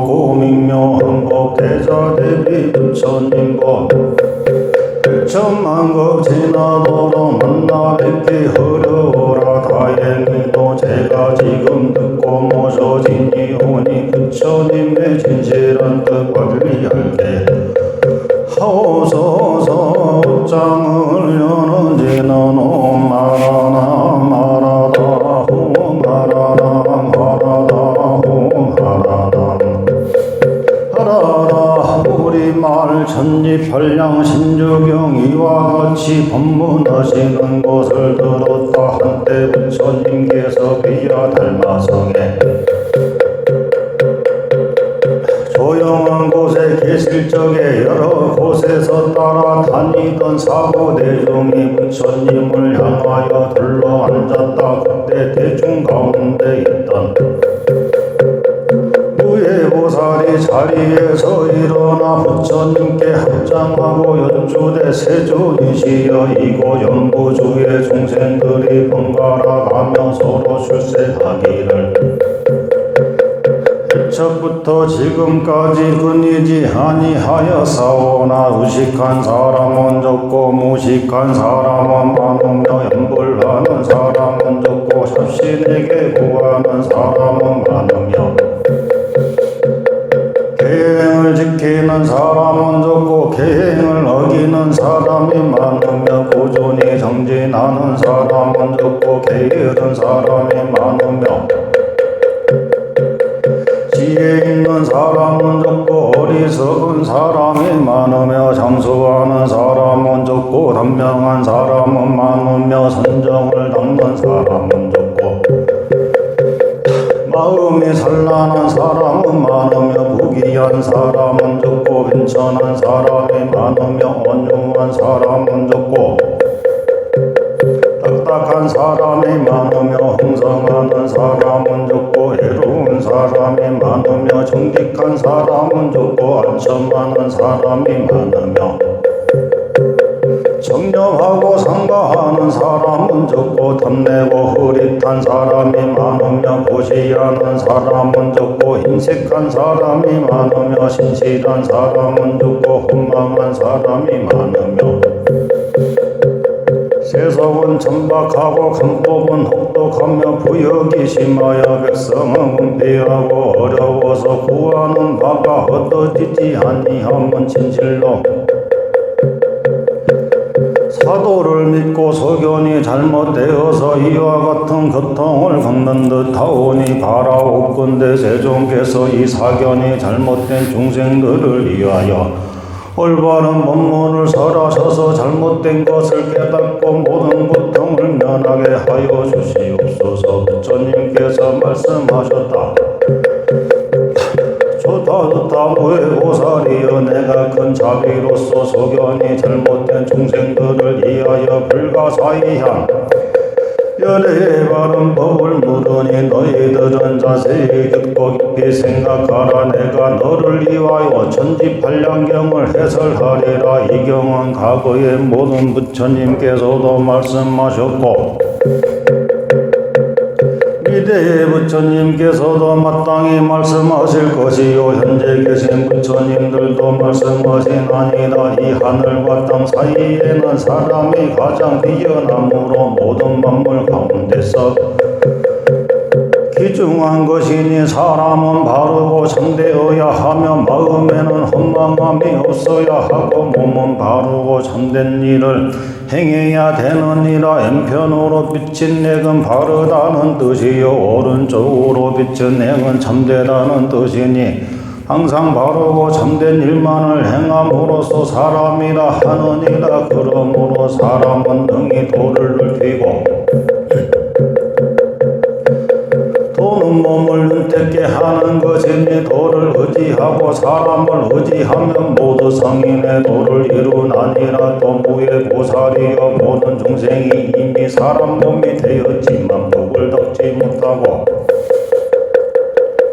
고민묘한법 대자대비 부처님법 백천만급 지나도록 만나 뵙기 어려워라. 다행히도 제가 지금 듣고 모셔지니 오니 부처님의 진실한 뜻 관리할게 하옵소서. 옷장을 여는지는 옴 마라나 마라다 홈 하라라 하라다 홈 하라다 하라라. 우리말 천지팔량 신주경 이와 같이 법문하시는 것을 들었다. 한때 부처님께서 비야 달마성에 조용한 곳에 계실 적에 여러 곳에서 따라다니던 사고 대중이 부처님을 향하여 둘러앉았다. 그때 대중 가운데 있던 무예보살이 자리에서 일어나 부처님께 합장하고 여쭈되 세존이시여 이곳 연부주의 중생들이 번갈아 가며 서로 출세하기를 첫부터 지금까지 끊이지 아니하였사오나 의식한 사람은 적고 무식한 사람은 많으며 염불하는 사람은 적고 샵신에게 구하는 사람은 많으며 계행을 지키는 사람은 적고 계행을 어기는 사람이 많으며 꾸준히 정진하는 사람은 적고 게으른 사람이 많으며 지혜 있는 사람은 적고 어리석은 사람이 많으며 장수하는 사람은 적고 단명한 사람은 많으며 선정을 닦는 사람은 적고 마음이 산란한 사람은 많으며 부귀한 사람은 적고 괜찮은 사람이 많으며 온유한 사람은 적고 딱딱한 사람이 많으며 흥성하는 사람은 적고 애로운 사람이 많으며 정직한 사람은 적고 안천하는 사람이 많으며 정념하고 상가하는 사람은 적고 탐내고 흐릿한 사람이 많으며 고시하는 사람은 적고 인색한 사람이 많으며 신실한 사람은 적고 혼망한 사람이 많으며 세속은 천박하고 강법은 혹독하며 부역이 심하여 백성은 궁피하고 어려워서 구하는 바가 얻어지지 아니하면 진실로 사도를 믿고 소견이 잘못되어서 이와 같은 고통을 겪는 듯하오니 바라옵건대 세존께서 이 사견이 잘못된 중생들을 위하여 올바른 법문을 설하셔서 잘못된 것을 깨닫고 모든 고통을 면하게 하여 주시옵소서. 부처님께서 말씀하셨다. 좋다 무예보살이여 내가 큰 자비로서 소견이 잘못된 중생들을 위하여 불가사의한 열애의 바른 법을 물으니 너희들은 자세히 듣고 깊이 생각하라. 내가 너를 위하여 천지팔량경을 해설하리라. 이 경은 과거의 모든 부처님께서도 말씀하셨고 미래의 부처님께서도 마땅히 말씀하실 것이요 현재 계신 부처님들도 말씀하시나니라. 이 하늘과 땅 사이에는 사람이 가장 뛰어남으로 모든 만물 가운데서 귀중한 것이니 사람은 바르고 참되어야 하며 마음에는 헛망함이 없어야 하고 몸은 바르고 참된 일을 행해야 되느니라. 왼편으로 비친 냉은 바르다는 뜻이요 오른쪽으로 비친 냉은 참되다는 뜻이니 항상 바르고 참된 일만을 행함으로써 사람이라 하느니라. 그러므로 사람은 능히 도를 넓히고 도는 몸을 윤택게 하는 것이니 도를 의지하고 사람을 의지하면 모두 성인의 도를 이루나니라. 또 무예보살이여 모든 중생이 이미 사람 몸이 되었지만 복을 덕지 못하고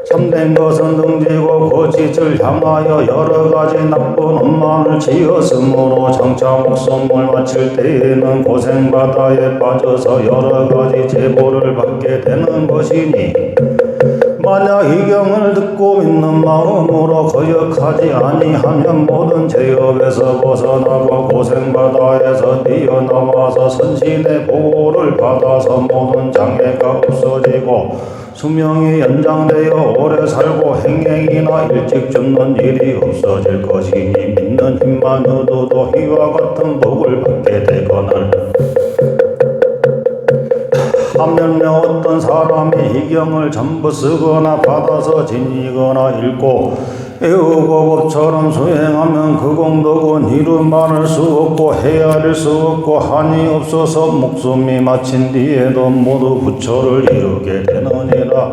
참된 것은 등지고 거짓을 향하여 여러 가지 나쁜 업만을 지었으므로 장차 목숨을 마칠 때에는 고생바다에 빠져서 여러 가지 제보를 받게 되는 것이니 만약 이 경을 듣고 믿는 마음으로 거역하지 아니하면 모든 죄업에서 벗어나고 고생바다에서 뛰어나와서 선신의 보호를 받아서 모든 장애가 없어지고 수명이 연장되어 오래 살고 행행이나 일찍 죽는 일이 없어질 것이니 믿는 힘만 얻어도 이와 같은 복을 받게 되거늘. 반면에 어떤 사람이 이경을 전부 쓰거나 받아서 지니거나 읽고 애우고 법처럼 수행하면 그 공덕은 이루 말할 수 없고 헤아릴 수 없고 한이 없어서 목숨이 마친 뒤에도 모두 부처를 이루게 되느니라.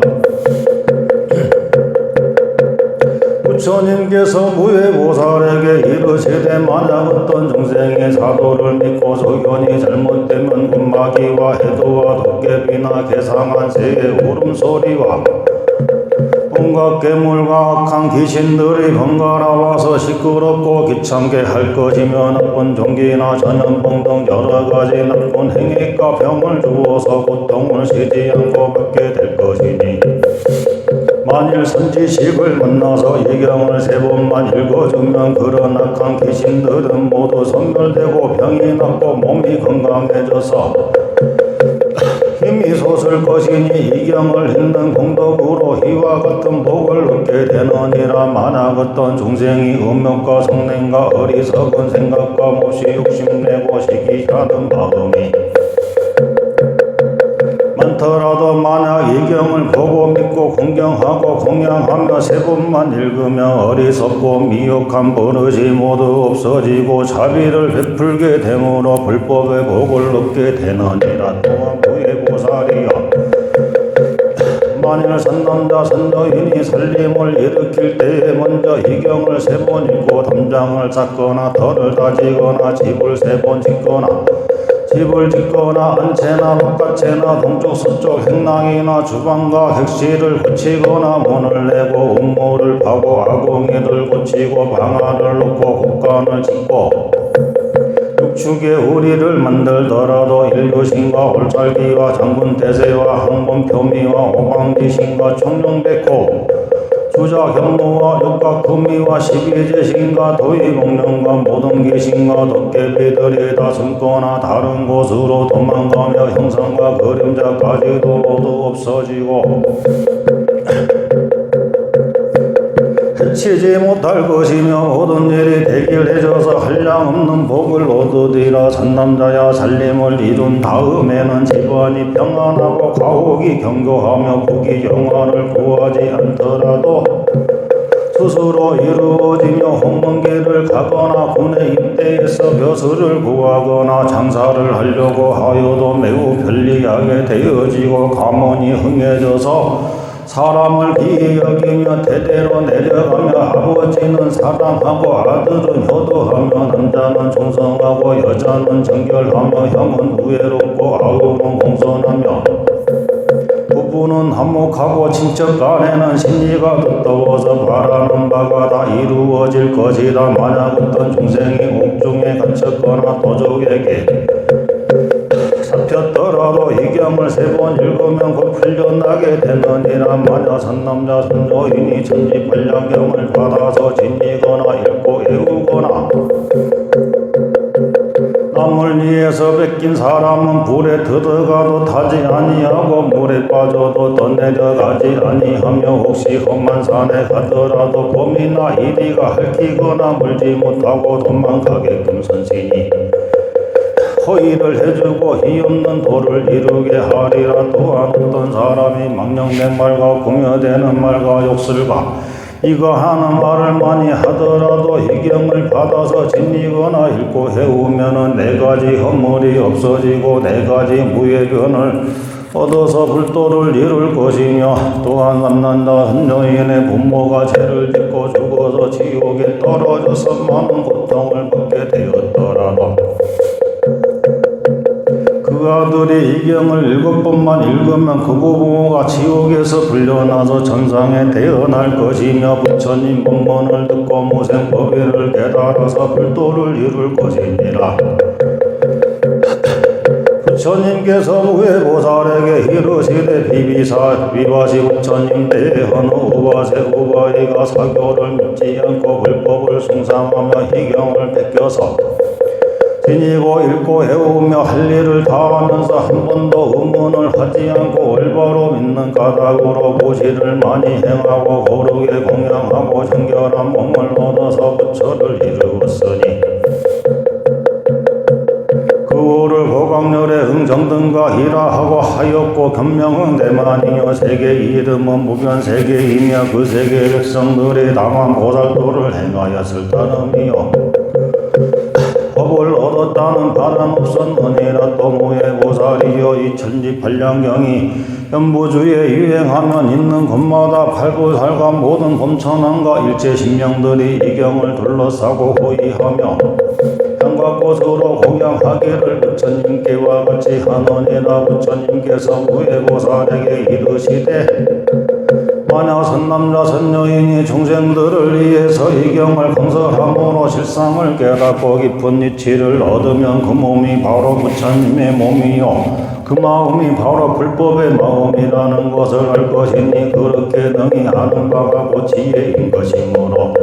부처님께서 무해보살에게 이르시되 만약 어떤 중생이 사도를 믿고 소견이 잘못되면 군마귀와 해도와 도깨비나 개상한 새의 울음소리와 온갖 괴물과 악한 귀신들이 번갈아 와서 시끄럽고 귀찮게 할 것이며 나쁜 종기나 전염병 등 여러 가지 나쁜 행위과 병을 주어서 고통을 쉬지 않고 받게 될 것이니 만일 선지식을 만나서 이 경을 3번만 읽어주면 그런 악한 귀신들은 모두 소멸되고 병이 낫고 몸이 건강해져서 힘이 솟을 것이니 이 경을 읽는 공덕으로 이와 같은 복을 얻게 되느니라. 만약 어떤 중생이 음욕과 성냄과 어리석은 생각과 몹시 욕심내고 시기하는 마음이 많더라도 만약 이 경을 보고 믿고 공경하고 공양하며 3번만 읽으면 어리석고 미혹한 버릇이 모두 없어지고 자비를 베풀게 되므로 불법의 복을 얻게 되느니라. 또한 무해보살이여 만일 선남자 선여인이 살림을 일으킬 때에 먼저 이 경을 3번 읽고 담장을 쌓거나 털을 다지거나 집을 3번 짓거나 집을 짓거나 안채나 바깥채나 동쪽 서쪽 행랑이나 주방과 객실을 고치거나 문을 내고 음모를 파고 아궁이를 고치고 방안을 놓고 국간을 짓고 육축의 우리를 만들더라도 일교신과 올살기와 장군대세와 항범표미와 오방지신과 총룡백호 주자 경무와 육각구미와 십이제신과 도의공룡과 모든 귀신과 도깨비들이 다 숨거나 다른 곳으로 도망가며 형상과 그림자까지도 모두 없어지고 해치지 못할 것이며 모든 일이 대길해져서 한량없는 복을 얻으리라. 산남자야 살림을 이룬 다음에는 집안이 평안하고 가옥이 경고하며 국이 영화를 구하지 않더라도 스스로 이루어지며 홍문길을 가거나 군에 입대해서 벼슬을 구하거나 장사를 하려고 하여도 매우 편리하게 되어지고 가문이 흥해져서 사람을 귀히 여기며 대대로 내려가며 아버지는 사랑하고 아들은 효도하며 남자는 충성하고 여자는 정결하며 형은 우애롭고 아우는 공손하며 부부는 한몫하고 친척 간에는 신의가 두터워서 바라는 바가 다 이루어질 것이다. 만약 어떤 중생이 옥중에 갇혔거나 도적에게 잡혔더라도 이 경을 3번 읽으면 곧 풀려나게 되느니라. 만약 선남자 선조인이 천지팔량경을 받아서 지니거나 읽고 애우거나 남을 위해서 뺏긴 사람은 불에 들어가도 타지 아니하고 물에 빠져도 떠내려가지 아니하며 혹시 험한 산에 가더라도 봄이나 이리가 핥히거나 물지 못하고 도망가게끔 선신이 호의를 해주고 희없는 도를 이루게 하리라. 또한 어떤 사람이 망령된 말과 공여되는 말과 욕설과 이거 하는 말을 많이 하더라도 이 경을 받아서 지니거나 읽고 해오면은 4가지 허물이 없어지고 4가지 무예변을 얻어서 불도를 이룰 것이며 또한 남난자 선녀인의 부모가 죄를 짓고 죽어서 지옥에 떨어져서 많은 고통을 받게 되었더라도 그 아들이 이 경을 7번만 읽으면 그 부모가 지옥에서 불려나서 천상에 태어날 것이며 부처님 법문을 듣고 무생법의를 깨달아서 불도를 이룰 것이니라. 부처님께서 무해보살에게 이르시되 비바시 부처님 대헌 우바세 우바이가 사교를 믿지 않고 불법을 숭상하며 희경을 베껴서 지니고 읽고 해오며 할 일을 다하면서 한 번도 의문을 하지 않고 올바로 믿는 까닭으로 보시를 많이 행하고 거룩에 공양하고 정결한 몸을 얻어서 부처를 이루었으니 그우를 고강렬의 응정등과 이라하고 하였고 견명은 대만이여 세계 이름은 무변세계이며 그 세계 백성들이 다만 보살도를 행하였을 따름이요 법을 얻었다는 바람 없었느니라. 또 무해보살이여 이 천지팔량경이 연부주에 유행하면 있는 곳마다 팔부살과 모든 범천왕과 일체신명들이 이 경을 둘러싸고 호위하며 향과 꽃으로 공양하기를 부처님께와 같이 하느니라. 부처님께서 무해보살에게 이르시되 만약 선남자 선여인이 중생들을 위해서 이 경을 건설함으로 실상을 깨닫고 깊은 이치를 얻으면 그 몸이 바로 부처님의 몸이요 그 마음이 바로 불법의 마음이라는 것을 알 것이니 그렇게 능히 아는 바가 곧 지혜인 것이므로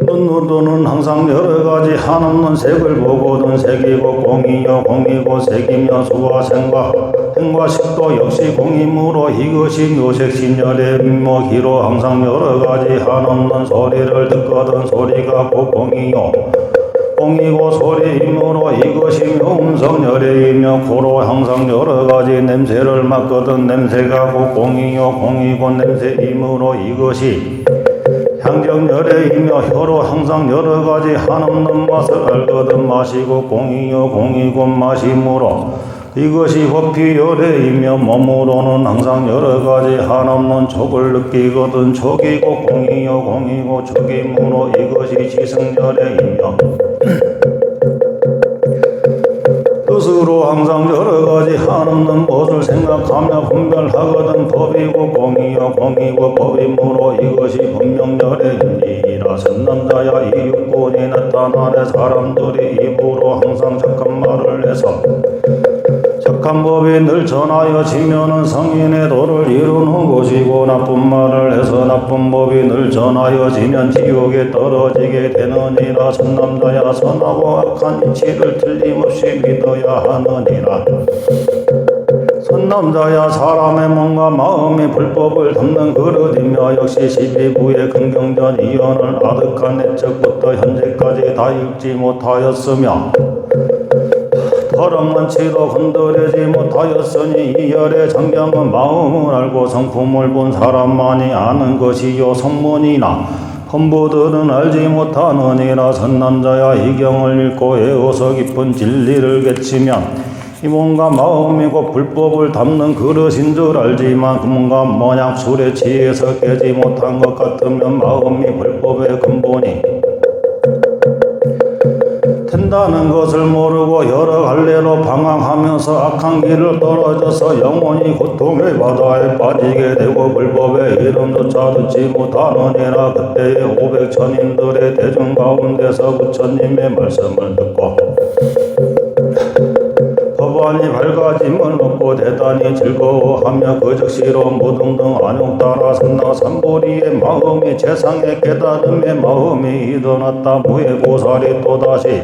눈으로는 항상 여러가지 한없는 색을 보거든 색이고 공이요 공이고 색이며 수와 행과 식도 역시 공이므로 이것이 묘색신열의 민목이로 항상 여러가지 한없는 소리를 듣거든 소리가 곧 공이요 공이고 소리이므로 이것이 묘음성열애이며 고로 항상 여러가지 냄새를 맡거든 냄새가 곧 공이요 공이고 냄새이므로 이것이 향정열애이며 혀로 항상 여러가지 한없는 맛을 알거든 맛이고 공이요 공이고 맛이므로 이것이 호피열애이며 몸으로는 항상 여러가지 한없는 촉을 느끼거든 촉이고 공이요 공이고 촉이므로 이것이 지승열애이며 뜻으로 항상 여러가지 한없는 것을 생각하며 분별하거든 법이고 공이요 공이고 법이므로 이것이 법명열애이니라. 선남자야 이 육군이 나타나네 사람들이 입으로 항상 착한 말을 해서 착한 법이 늘 전하여지면은 성인의 도를 이루는 것이고 나쁜 말을 해서 나쁜 법이 늘 전하여지면 지옥에 떨어지게 되느니라. 선남자야 선하고 악한 이치를 틀림없이 믿어야 하느니라. 선남자야 사람의 몸과 마음이 불법을 담는 그릇이며 역시 12부의 근경전 이언을 아득한 애적부터 현재까지 다 읽지 못하였으며 더럽만치도 건드리지 못하였으니 이 열의 장경은 마음을 알고 성품을 본 사람만이 아는 것이요 성문이나 건부들은 알지 못하느니라. 선남자야 이 경을 읽고 외워서 깊은 진리를 깨치면 이 몸과 마음이 곧 불법을 담는 그릇인 줄 알지만 그 몸과 모양 술에 취해서 깨지 못한 것 같으면 마음이 불법의 근본이 된다는 것을 모르고 여러 갈래로 방황하면서 악한 길을 떨어져서 영원히 고통의 바다에 빠지게 되고 불법의 이름조차 듣지 못하느니라. 그때의 500천인들의 대중 가운데서 부처님의 말씀을 듣고 법안이 밝아짐을 얻고 대단히 즐거워하며 그 즉시로 무등등 안욕 따라 삼나 삼보리의 마음이 재상의 깨달음의 마음이 일어났다. 무해보살이 또다시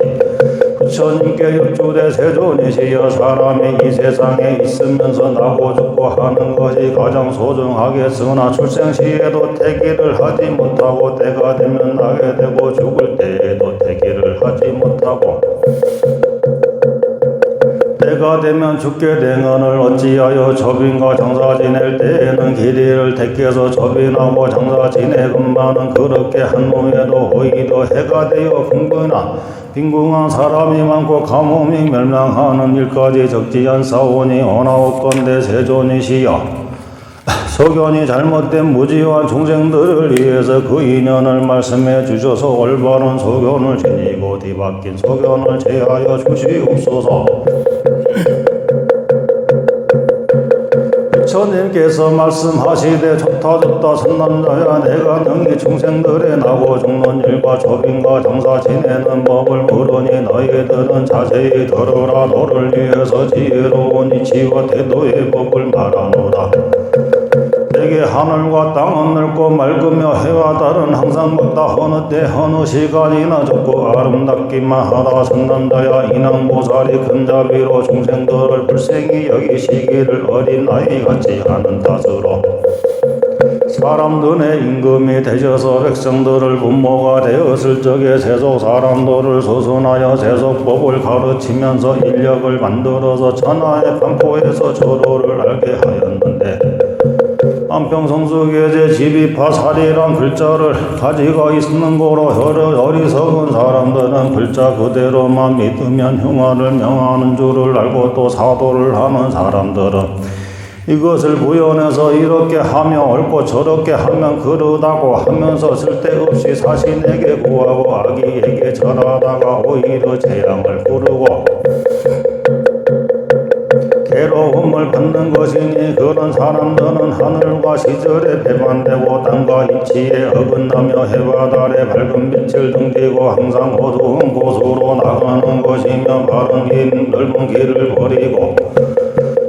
부처님께 여쭈되 세존이시여 사람이 이 세상에 있으면서 나고 죽고 하는 것이 가장 소중하겠으나 출생시에도 태기를 하지 못하고 때가 되면 나게 되고 죽을 때에도 태기를 하지 못하고 때가 되면 죽게 되면을 어찌하여 접인과 장사 지낼 때에는 길이를 택해서 접인하고 장사 지내건만은 그렇게 한 놈에도 오히려 해가 되어 빈궁한 사람이 많고 가뭄이 멸망하는 일까지 적지 않사오니 오나옵건대 세존이시여 소견이 잘못된 무지한 중생들을 위해서 그 인연을 말씀해 주셔서 올바른 소견을 지니고 뒤바뀐 소견을 제하여 주시옵소서. 부처님께서 말씀하시되 좋다 좋다 선남자야 내가 능히 중생들의 나고 죽는 일과 조빈과 장사 지내는 법을 물으니 너희들은 자세히 들으라. 너를 위해서 지혜로운 이치와 태도의 법을 말하노라. 내게 하늘과 땅은 넓고 맑으며 해와 달은 항상 같다. 어느 때 어느 시간이나 좋고 아름답기만 하다. 선남자야 인왕보살이 큰 자비로 중생들을 불생히 여기시기를 어린 아이같이 하는 탓으로 사람들의 임금이 되셔서 백성들을 부모가 되었을 적에 세속 사람들을 소선하여 세속법을 가르치면서 인력을 만들어서 천하의 반포에서 조로를 알게 하였는데 안평성수계제 지비파살이란 글자를 가지고 있는 거로 어리석은 사람들은 글자 그대로만 믿으면 흉화를 명하는 줄을 알고 또 사도를 하는 사람들은 이것을 구현해서 이렇게 하면 옳고 저렇게 하면 그러다고 하면서 쓸데없이 사신에게 구하고 아기에게 절하다가 오히려 재앙을 부르고 괴로움을 받는 것이니 그런 사람들은 하늘과 시절에 배반되고 땅과 이치에 어긋나며 해와 달에 밝은 빛을 등지고 항상 어두운 곳으로 나가는 것이며 바른 길 넓은 길을 버리고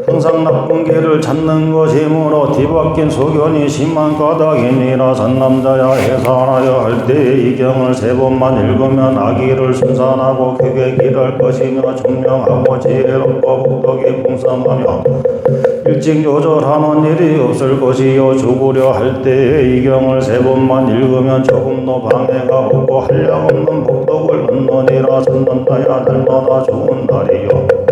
항상 나쁜 길을 찾는 것이므로 뒤바뀐 소견이 심한 까닭이니라. 선남자야 해산하여 할 때에 이 경을 3번만 읽으면 악의를 순산하고 크게 길할 것이며 총명하고 지혜롭고 복덕이 풍성하며 일찍 요절하는 일이 없을 것이요. 죽으려 할 때에 이 경을 3번만 읽으면 조금도 방해가 없고 한량없는 복덕을 얻느니라. 선남자야 날마다 좋은 날이요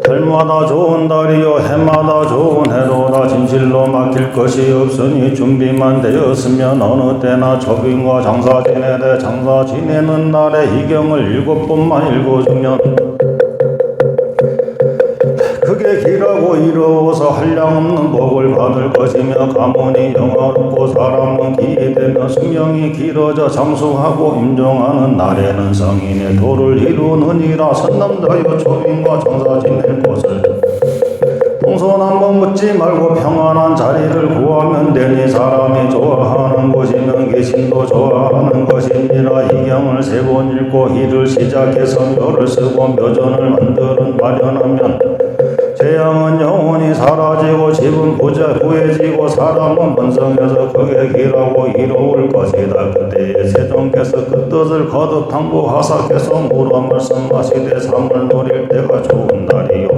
달마다 좋은 달이요 해마다 좋은 해로다. 진실로 막힐 것이 없으니 준비만 되었으면 어느 때나 조빈과 장사 지내되 장사 지내는 날에 이경을 7번만 읽어주면 크게 길하고 이로워서 한량없는 복을 받을 것이며 가문이 영화롭고 사람은 기이되며 수명이 길어져 장수하고 임종하는 날에는 성인의 도를 이루느니라. 선남자여 조빈과 장사 지낼 곳을 동서남북 묻지 말고 평안한 자리를 구하면 되니 사람이 좋아하는 곳이면 귀신도 좋아하는 것이니라. 이 경을 3번 읽고 이를 시작해서 묘를 쓰고 묘전을 마련하면 재앙은 영원히 사라지고 집은 부해지고 사람은 번성해서 크게 길하고 이로울 것이다. 그때에 세종께서 그 뜻을 거듭 당부하사 계속 물어 말씀하시되 삶을 누릴 때가 좋은 날이요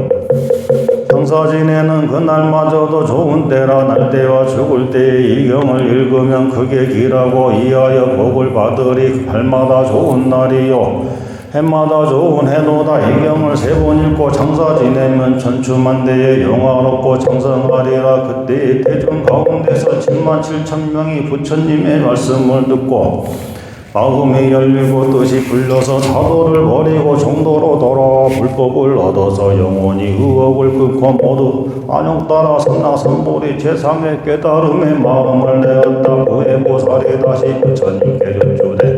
장사 지내는 그날마저도 좋은 때라. 날 때와 죽을 때에 이 경을 읽으면 크게 길하고 이하여 복을 받으리. 달마다 좋은 날이요 해마다 좋은 해도다. 이 경을 3번 읽고 장사 지내면 천추만대에 영화롭고 장성하리라. 그때의 대중 가운데서 77,000명이 부처님의 말씀을 듣고 마음이 열리고 뜻이 풀려서 사도를 버리고 정도로 돌아와 불법을 얻어서 영원히 의혹을 끊고 모두 안욕 따라 선나선보리 제3의 깨달음의 마음을 내었다. 그의 보살이 다시 부처님께 전주되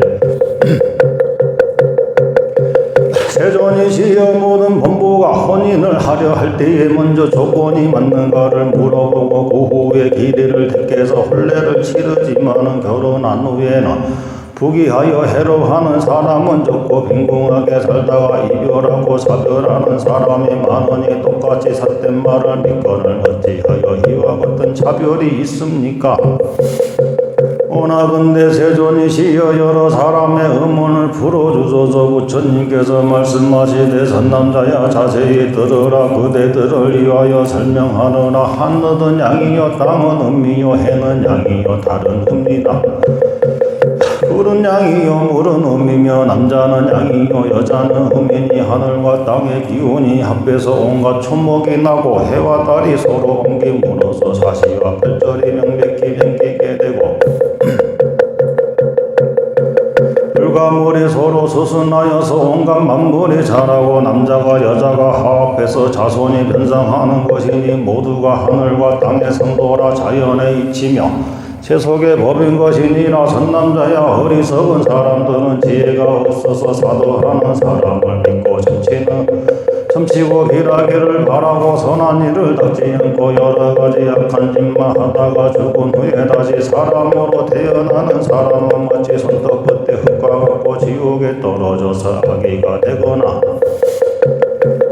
세존이 시여 모든 범부가 혼인을 하려 할 때에 먼저 조건이 맞는가를 물어보고 그 후에 기대를 택해서 혼례를 치르지만은 결혼한 후에는 부귀하여 해로하는 사람은 좋고 빈궁하게 살다가 이별하고 사별하는 사람이 많으니 똑같이 삿된 말을 믿거늘 어찌하여 이와 같은 차별이 있습니까? 오나근대 세존이시여 여러 사람의 의문을 풀어주소서. 부처님께서 말씀하시되 선남자야 자세히 들으라. 그대들을 위하여 설명하느라. 하늘은 양이요 땅은 음이요 해는 양이요 달은 음이다. 푸른 양이요 물은 음이며 남자는 양이요 여자는 음이니 하늘과 땅의 기운이 합해서 온갖 초목이 나고 해와 달이 서로 옮김으로써 사시와 별절이 명백히 생기게 되고 물과 물이 서로 수순하여서 온갖 만물이 자라고 남자가 여자가 화합해서 자손이 변상하는 것이니 모두가 하늘과 땅의 성도라 자연의 이치며 세속의 법인 것이니라. 선남자야 어리석은 사람들은 지혜가 없어서 사도하는 사람을 믿고 점치고 길하기를 바라고 선한 일을 닦지 않고 여러가지 악한 짓만 하다가 죽은 후에 다시 사람으로 태어나는 사람은 마치 손톱 끝에 흙과 같고 지옥에 떨어져서 아기가 되거나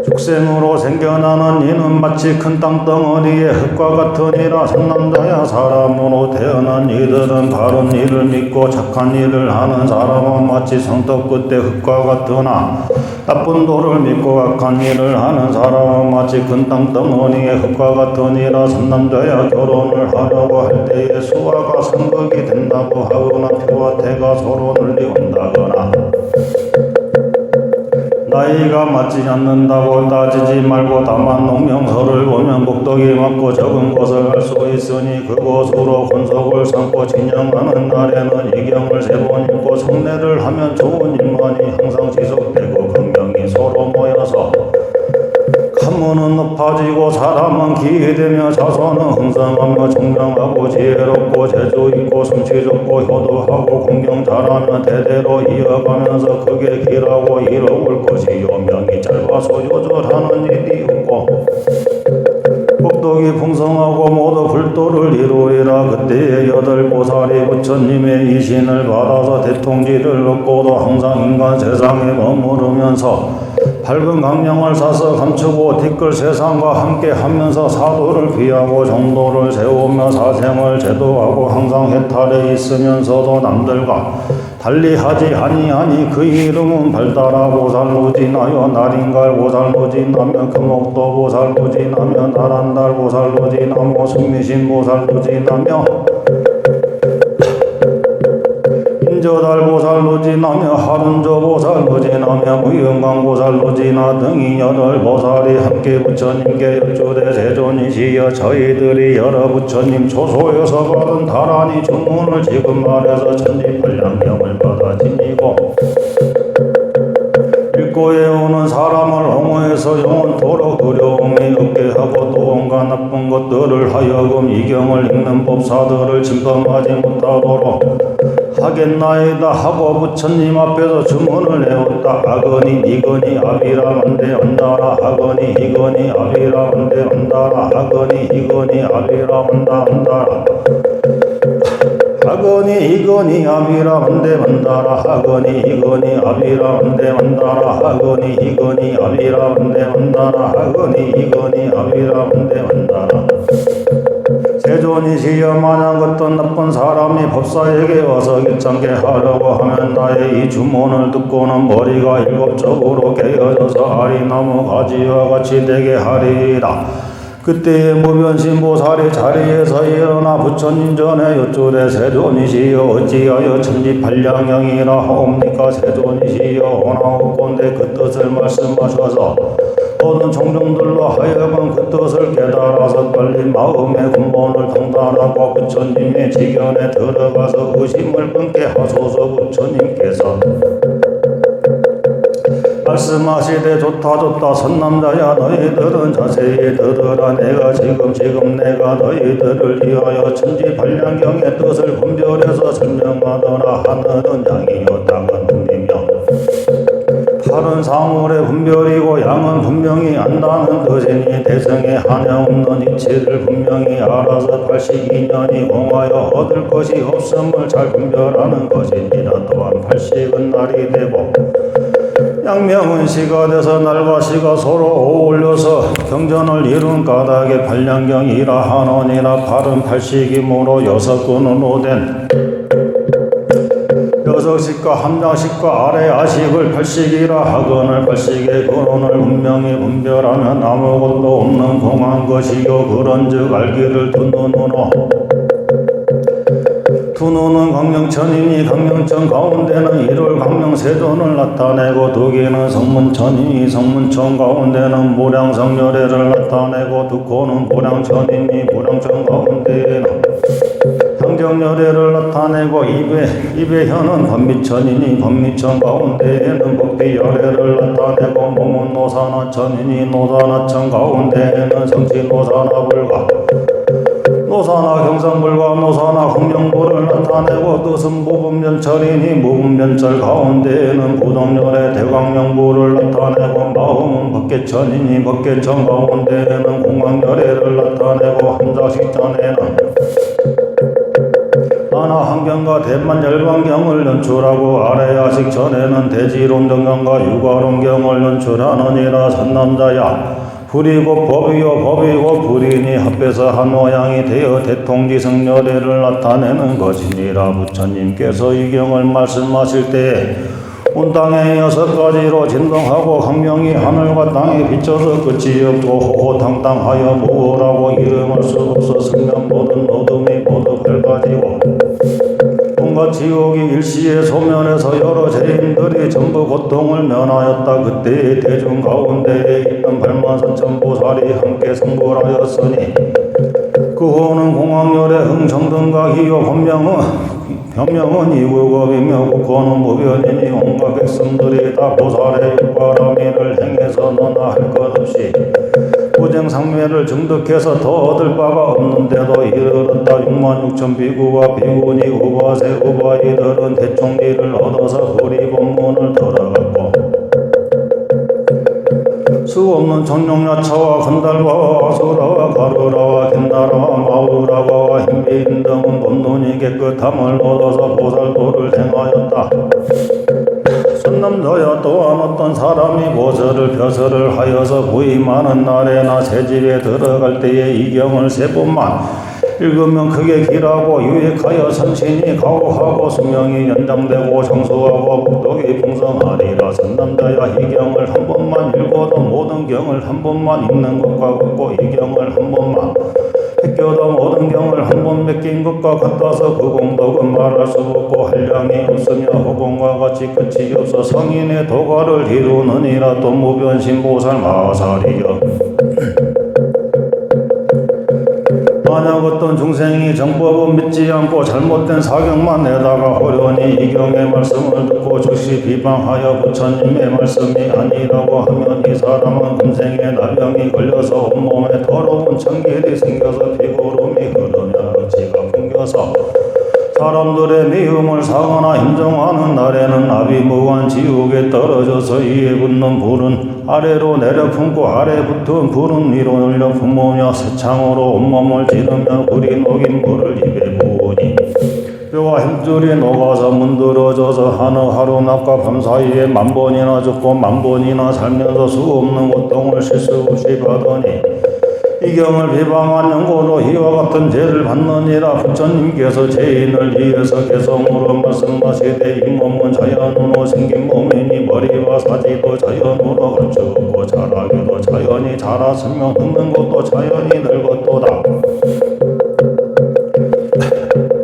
축생으로 생겨나는 이는 마치 큰 땅덩어리에 흙과 같으니라. 선남자야 사람으로 태어난 이들은 바른 일을 믿고 착한 일을 하는 사람은 마치 손톱 끝에 흙과 같으나 나쁜 도를 믿고 악한 일을 하는 사람은 마치 큰 땅덩어리에 흙과 같으니라. 선남자야 결혼을 하려고 할 때에 수화가 성극이 된다고 하거나 표와 태가 서로 널리온다거나 나이가 맞지 않는다고 따지지 말고 다만 농명서를 보면 복덕이 많고 적은 것을 알 수 있으니 그곳으로 권속을 삼고 진영하는 날에는 이경을 세 번 읽고 성례를 하면 좋은 일만이 항상 지속되고 긍명이 서로 모여서 가문은 높아지고 사람은 기이되며 자손은 흥성하며 총명하고 지혜롭고 재주 있고 솜씨 좋고 효도하고 공경 잘하며 대대로 이어가면서 크게 길하고 이로울 것이요 명이 짧아서 요절하는 일이 없고 복덕이 풍성하고 모두 불도를 이루리라. 그때에 여덟 보살이 부처님의 이신을 받아서 대통지를 얻고도 항상 인간 세상에 머무르면서 밝은 강령을 사서 감추고 티끌 세상과 함께 하면서 사도를 피하고 정도를 세우며 사생을 제도하고 항상 해탈에 있으면서도 남들과 달리하지 아니하니 그 이름은 발달아 보살로지나요. 날인갈 보살로지나며 금옥도 보살로지나며 나란달 보살로지나며 승미신 보살로지나며 인저달 보살로지나며 하룬조 보살로지나며 무영광 보살로지나 등이 여덟 보살이 함께 부처님께 여쭈되 세존이시여 저희들이 여러 부처님 초소에서 받은 다란이 주문을 지금 말해서 천지팔량경을 받아 지니고 읽고 외우는 사람을 옹호해서 영원토록 두려움이 없게 하고 또 온갖 나쁜 것들을 하여금 이 경을 읽는 법사들을 침범하지 못하도록 하겠나이다 하고 부처님 앞에서 주문을 해왔다. 아거니 이거니 아비라 만대 언다라 아거니 이거니 아비라 만대 언다라 아거니 이거니 아비라 만다 언다라 아거니 이거니 아비라 만대 만다라 아거니 이거니 아비라 만대 만다라 아거니 이거니 아비라 만대 만다라 아거니 이거니 아비라 만대 만다라. 세존이시여 만약 어떤 나쁜 사람이 법사에게 와서 귀찮게 하려고 하면 나의 이 주문을 듣고는 머리가 일곱 쪽으로 깨어져서 아리나무 가지와 같이 되게 하리이다. 그때에 무변신 보살이 자리에서 일어나 부처님 전에 여쭈되 세존이시여 어찌하여 천지팔량경이라 하옵니까. 세존이시여 오나옵건대 그 뜻을 말씀하셔서 모든 종종들로 하여금 그 뜻을 깨달아서 빨리 마음의 근본을 통달하고 부처님의 지견에 들어가서 의심을 끊게 하소서. 부처님께서 말씀하시되 좋다 선남자야 너희들은 자세히 들으라. 내가 지금 내가 너희들을 위하여 천지팔량경의 뜻을 분별해서 설명하더라. 하늘은 양이요 땅은 분이며 팔은 사물의 분별이고 양은 분명히 안다는 뜻이니 대성에 한해없는 이치를 분명히 알아서 82년이 공하여 얻을 것이 없음을 잘 분별하는 것이니라. 또한 80은 날이 되고 양명은 시가 돼서 날과 시가 서로 어울려서 경전을 이룬 까닭에 팔량경이라 하노니라. 팔은 80이므로 여섯근으로 된 여섯식과 함장식과 아래 아식을 80이라 하거늘 80의 근원을 분명히 분별하면 아무것도 없는 공한 것이요 그런즉 알기를 두 눈으로 두 눈은 강명천이니 강명천 가운데는 일월 강명세존을 나타내고 두 개는 성문천이니 성문천 가운데는 무량성열애를 나타내고 두 코는 무량천이니 무량천 가운데에는 향정열애를 나타내고 입의 혀는 반미천이니 반미천 가운데에는 법비열애를 나타내고 몸은 노사나천이니 노사나천 가운데에는 성취노사나불가 노사나 경상불과 노사나 공명불 무분변철이니 무분변철 가운데에는 부동열의 대광명부를 나타내고 마음은 법계천이니 법계천 가운데에는 공광열애를 나타내고 한자식 전에는 하나 한경과 대만열반경을 연출하고 아래야식 전에는 대지론정경과 유가론경을 연출하느니라. 선남자야 불이고 법이고 불이니 합해서 한 모양이 되어 대통지승열애를 나타내는 것이니라. 부처님께서 이 경을 말씀하실 때에 온 땅에 6가지로 진동하고 강명이 하늘과 땅에 비춰서 끝이 없고 호호탕탕하여 무오라고 이름할 수 없어 승명 모든 어둠이 모두 8가지고 온갖 지옥이 일시에 소멸해서 여러 죄인들이 전부 고통을 면하였다. 그때의 대중 가운데에 있던 발만선천보살이 함께 성불하였으니 그 호는 공황열의 흥정등각이요 변명은 이구겁이며 국호는 무변이니 온갖 백성들이 다 보살의 육바라미를 행해서 너나 할 것 없이 부정상매를 증득해서 더 얻을 바가 없는데도 이르렀다. 66,000 비구와 비구니 우바세 우바이들은 대총리를 얻어서 우리 본문을 들어갔고 수없는 전용야차와 건달과와 아수라와 가루라와 겐나라와 마우라와 힘비인 등은 본론이 깨끗함을 얻어서 보살도를 행하였다. 선남자야 또한 어떤 사람이 보살을 하여서 부이 많은 날에나 새집에 들어갈 때에 이 경을 3번만 읽으면 크게 길하고 유익하여 선신이 가호하고 수명이 연장되고 정수하고 복덕이 풍성하리라. 선남자야 이 경을 한 번만 읽어도 모든 경을 한 번만 읽는 것과 같고 이 경을 한 번만 뺏겨도 모든 경을 한 번 뺏긴 것과 같아서 그 공덕은 말할 수 없고 한량이 없으며 허공과 같이 끝이 없어 성인의 도가를 이루느니라. 또 무변신보살 마살이여 만약 어떤 중생이 정법은 믿지 않고 잘못된 사경만 내다가 호련히 이 경의 말씀을 듣고 즉시 비방하여 부처님의 말씀이 아니라고 하면 이 사람은 금생에 나병이 걸려서 온몸에 더러운 천길이 생겨서 피고름이 흐르며 지가 풍겨서 사람들의 미움을 사거나 인정하는 날에는 아비무관 지옥에 떨어져서 이에 붙는 불은 아래로 내려 품고 아래 붙은 불은 위로 올려 품으며 새창으로 온몸을 지르며 불이 녹인 물을 입에 부으니 뼈와 힘줄이 녹아서 문드러져서 하루 낮과 밤 사이에 10,000번이나 죽고 10,000번이나 살면서 수없는 고통을 쉴 수 없이 받으니 이 경을 비방한 영고로 이와 같은 죄를 받느니라. 부처님께서 죄인을 위해서 개성으로 말씀하시되 이 몸은 자연으로 생긴 몸이니 머리와 사지도 자연으로 갖추었고 자라기도 자연히 자랐으며 늙는 것도 자연히 늙었도다.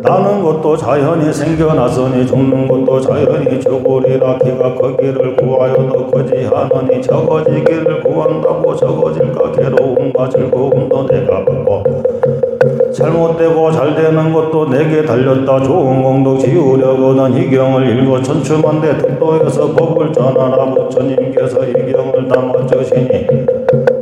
나는 것도 자연히 생겨났으니 죽는 것도 자연히 죽으리라. 기가 거기를 구하여도 거지하느니 적어지기를 구한다고 적어질까. 괴로움과 즐거움도 내가 받고 잘못되고 잘되는 것도 내게 달렸다. 좋은 공덕 지으려거든 이 경을 읽어 천추만대 특도에서 법을 전하라. 부처님께서 이 경을 담아주시니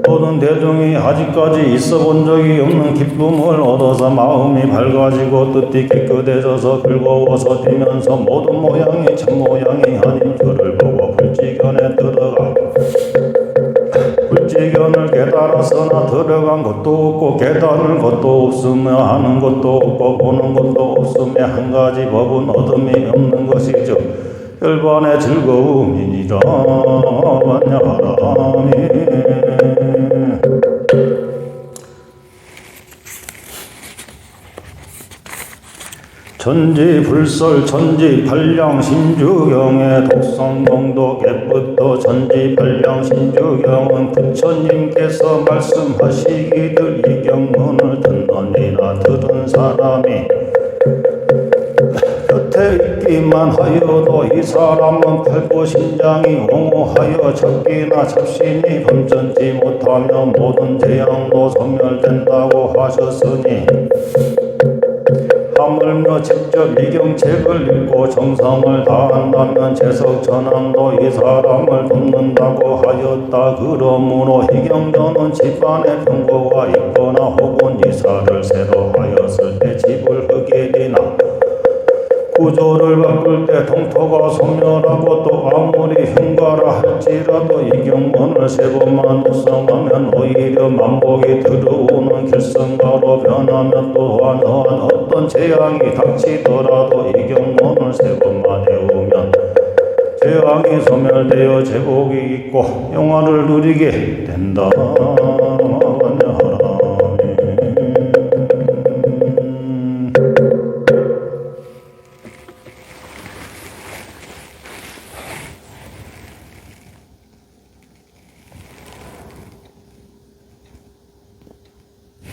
모든 대중이 아직까지 있어 본 적이 없는 기쁨을 얻어서 마음이 밝아지고 뜻이 깨끗해져서 즐거워서 뛰면서 모든 모양이 참 모양이 아닌 줄을 보고 불지견에 들어가 불지견을 깨달았으나 들어간 것도 없고 깨달을 것도 없으며 하는 것도 없고 보는 것도 없으며 한 가지 법은 얻음이 없는 것이죠. 열반의 즐거움이니라. 만야라미 천지불설 천지팔량 신주경의 독성공도 깨부터 천지팔량 신주경은 부처님께서 말씀하시기를 이 경문을 듣느니라. 들은 사람이 곁에 있기만 하여도 이 사람은 팔보신장이 옹호하여 잡기나 잡신이 범전지 못하며 모든 재앙도 소멸된다고 하셨으니 하물며 직접 이경책을 읽고 정성을 다한다면 재석천왕도 이 사람을 돕는다고 하였다. 그러므로 희경전은 집안에 병고가 있거나 혹은 이사를 새로 하였을 때 집을 흙이 되나 구조를 바꿀 때 동토가 소멸하고 또 아무리 흉가라 할지라도 이 경문을 세 번만 묵상하면 오히려 만복이 들어오는 결성가로 변하면 또한 어떤 재앙이 닥치더라도 이 경문을 세 번만 외우면 재앙이 소멸되어 제복이 있고 영화를 누리게 된다.